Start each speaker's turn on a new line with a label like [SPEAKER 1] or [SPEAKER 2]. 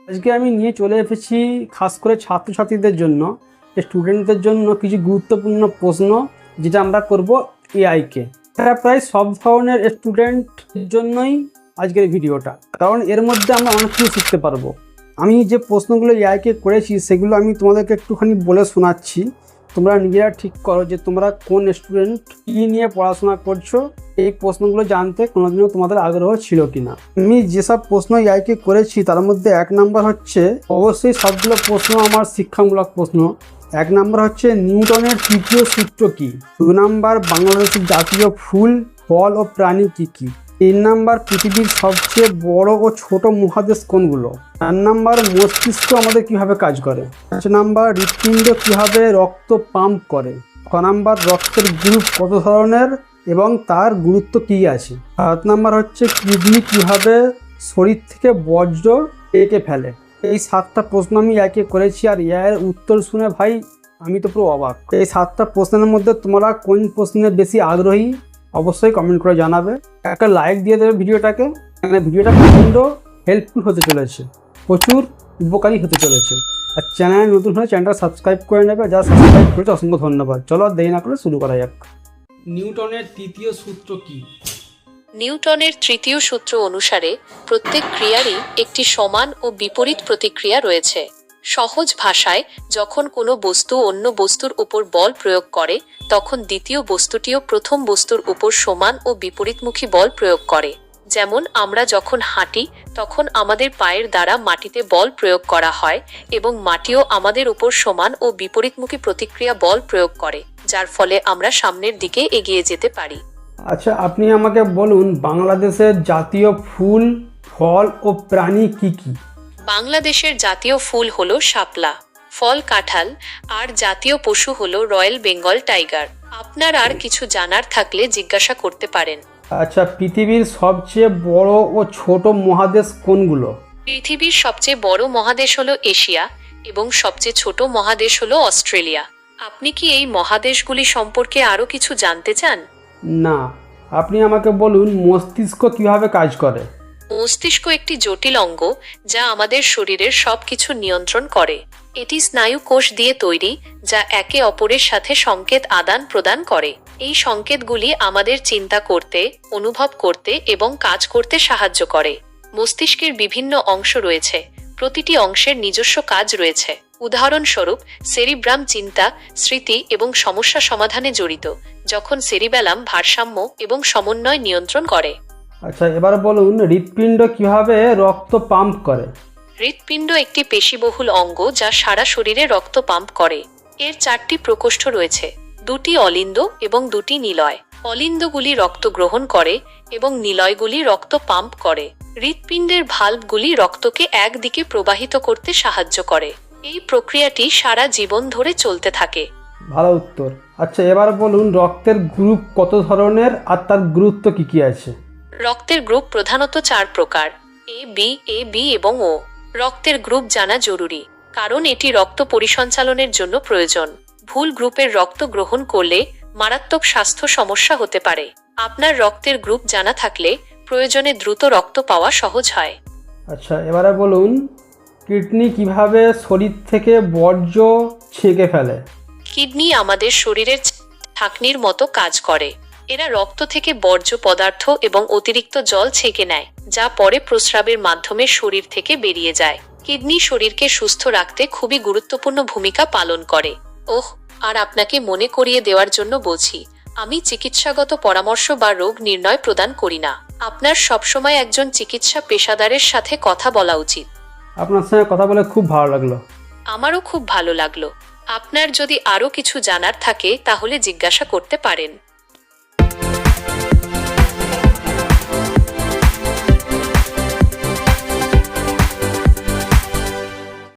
[SPEAKER 1] আজকে আমি নিয়ে চলে এসেছি খাস করে ছাত্রছাত্রীদের জন্য, স্টুডেন্টদের জন্য কিছু গুরুত্বপূর্ণ প্রশ্ন যেটা আমরা করব এআইকে। এটা প্রায় সব ধরনের স্টুডেন্টের জন্যই আজকের ভিডিওটা, কারণ এর মধ্যে আমরা অনেক কিছু শিখতে পারবো। আমি যে প্রশ্নগুলো এআইকে করেছি সেগুলো আমি তোমাদেরকে একটুখানি বলে শোনাচ্ছি, তোমরা নিজেরা ঠিক করো যে তোমরা কোন স্টুডেন্ট কী নিয়ে পড়াশোনা করছো, এই প্রশ্নগুলো জানতে কোনোদিনও তোমাদের আগ্রহ ছিল কিনা। আমি যেসব প্রশ্ন এআইকে করেছি তার মধ্যে 1 নাম্বার হচ্ছে, অবশ্যই সবগুলো প্রশ্ন আমার শিক্ষামূলক প্রশ্ন। 1 নাম্বার হচ্ছে নিউটনের তৃতীয় সূত্র কী। 2 নাম্বার বাংলাদেশের জাতীয় ফুল, ফল ও প্রাণী কী কী। 3 নাম্বার পৃথিবীর সবচেয়ে বড় ও ছোট মহাদেশ কোনগুলো। 4 নাম্বার মস্তিষ্ক আমাদের কিভাবে কাজ করে। 5 নাম্বার হৃৎপিণ্ড কিভাবে রক্ত পাম্প করে। 6 নাম্বার রক্তের গ্রুপ কত ধরনের এবং তার গুরুত্ব কী আছে। 7 নাম্বার হচ্ছে কিডনি কিভাবে শরীর থেকে বর্জ্য এঁকে ফেলে। এই 7টা প্রশ্ন আমি একে করেছি, আর এর উত্তর শুনে ভাই আমি তো পুরো অবাক। এই 7টা প্রশ্নের মধ্যে তোমরা কোন প্রশ্নে বেশি আগ্রহী অবশ্যই কমেন্ট করে জানাবে। একটা লাইক দিয়ে দেবে ভিডিওটাকে, মানে ভিডিওটা প্রচণ্ড হেল্পফুল হতে চলেছে, প্রচুর উপকারী হতে চলেছে। আর চ্যানেল নতুন হলে চ্যানেলটা সাবস্ক্রাইব করে নেবে, যারা সাবস্ক্রাইব করেছে অসংখ্য ধন্যবাদ। চলো আর দেরি না করে শুরু করা যাক। নিউটনের তৃতীয় সূত্র কি?
[SPEAKER 2] নিউটনের তৃতীয় সূত্র অনুসারে প্রত্যেক ক্রিয়ারই একটি সমান ও বিপরীত প্রতিক্রিয়া রয়েছে। সহজ ভাষায়, যখন কোনো বস্তু অন্য বস্তুর উপর বল প্রয়োগ করে তখন দ্বিতীয় বস্তুটিও প্রথম বস্তুর উপর সমান ও বিপরীতমুখী বল প্রয়োগ করে। যেমন আমরা যখন হাঁটি তখন আমাদের পায়ের দ্বারা মাটিতে বল প্রয়োগ করা হয় এবং মাটিও আমাদের উপর সমান ও বিপরীতমুখী প্রতিক্রিয়া বল প্রয়োগ করে, যার ফলে আমরা সামনের দিকে এগিয়ে যেতে পারি।
[SPEAKER 1] আচ্ছা, আপনি আমাকে বলুন বাংলাদেশের জাতীয় ফুল, ফল ও প্রাণী কি কি?
[SPEAKER 2] বাংলাদেশের জাতীয় ফুল হলো শাপলা, ফল কাঁঠাল, আর জাতীয় পশু হলো রয়্যাল বেঙ্গল টাইগার। আপনার আর কিছু জানার থাকলে জিজ্ঞাসা করতে পারেন।
[SPEAKER 1] আচ্ছা, পৃথিবীর সবচেয়ে বড় ও ছোট মহাদেশ কোনগুলো?
[SPEAKER 2] পৃথিবীর সবচেয়ে বড় মহাদেশ হলো এশিয়া এবং সবচেয়ে ছোট মহাদেশ হলো অস্ট্রেলিয়া। আপনি কি এই মহাদেশগুলি সম্পর্কে আরো কিছু জানতে চান?
[SPEAKER 1] না, আপনি আমাকে বলুন মস্তিষ্ক কিভাবে কাজ করে।
[SPEAKER 2] মস্তিষ্ক একটি জটিল অঙ্গ যা আমাদের শরীরের সবকিছু নিয়ন্ত্রণ করে। এটি স্নায়ু কোষ দিয়ে তৈরি, যা একে অপরের সাথে সংকেত আদান প্রদান করে। এই সংকেতগুলি আমাদের চিন্তা করতে, অনুভব করতে এবং কাজ করতে সাহায্য করে। মস্তিষ্কের বিভিন্ন অংশ রয়েছে, প্রতিটি অংশের নিজস্ব কাজ রয়েছে। উদাহরণস্বরূপ, সেরিব্রাম চিন্তা, স্মৃতি এবং সমস্যা সমাধানে জড়িত, যখন সেরিবেলাম ভারসাম্য এবং সমন্বয় নিয়ন্ত্রণ করে।
[SPEAKER 1] আচ্ছা, এবার বলুন হৃৎপিণ্ড কিভাবে রক্ত পাম্প করে।
[SPEAKER 2] হৃৎপিণ্ড একটি পেশিবহুল অঙ্গ যা সারা শরীরে রক্ত পাম্প করে। এর 4টি প্রকোষ্ঠ রয়েছে, 2টি অলিন্দ এবং 2টি নিলয়। অলিন্দগুলি রক্ত গ্রহণ করে এবং নিলয়গুলি রক্ত পাম্প করে। হৃৎপিণ্ডের ভাল্বগুলি রক্তকে একদিকে প্রবাহিত করতে সাহায্য করে। এই প্রক্রিয়াটি সারা জীবন ধরে চলতে থাকে।
[SPEAKER 1] ভালো উত্তর। আচ্ছা, এবার বলুন রক্তের গ্রুপ কত ধরনের আর তার গুরুত্ব কি কি আছে।
[SPEAKER 2] রক্তের গ্রুপ প্রধানত 4 প্রকার, এ বি এবং ও। রক্তের গ্রুপ জানা জরুরি, কারণ এটি রক্ত পরিসঞ্চালনের জন্য প্রয়োজন। ভুল গ্রুপের রক্ত গ্রহণ করলে মারাত্মক স্বাস্থ্য সমস্যা হতে পারে। আপনার রক্তের গ্রুপ জানা থাকলে প্রয়োজনে দ্রুত রক্ত পাওয়া সহজ হয়।
[SPEAKER 1] আচ্ছা, এবারে বলুন কিডনি কিভাবে শরীর থেকে বর্জ্য ছেঁকে ফেলে।
[SPEAKER 2] কিডনি আমাদের শরীরের ঢাকনির মতো কাজ করে। এরা রক্ত থেকে বর্জ্য পদার্থ এবং অতিরিক্ত জল ছেঁকে নেয়, যা পরে প্রস্রাবের মাধ্যমে শরীর থেকে বেরিয়ে যায়। কিডনি শরীরকে সুস্থ রাখতে খুবই গুরুত্বপূর্ণ ভূমিকা পালন করে। আর আপনাকে মনে করিয়ে দেওয়ার জন্য বলছি, আমি চিকিৎসাগত পরামর্শ বা রোগ নির্ণয় প্রদান করি না। আপনার সবসময় একজন চিকিৎসা পেশাদারের সাথে কথা বলা উচিত।
[SPEAKER 1] আপনার সঙ্গে কথা বলে খুব ভালো লাগলো।
[SPEAKER 2] আমারও খুব ভালো লাগলো। আপনার যদি আরো কিছু জানার থাকে তাহলে জিজ্ঞাসা করতে পারেন।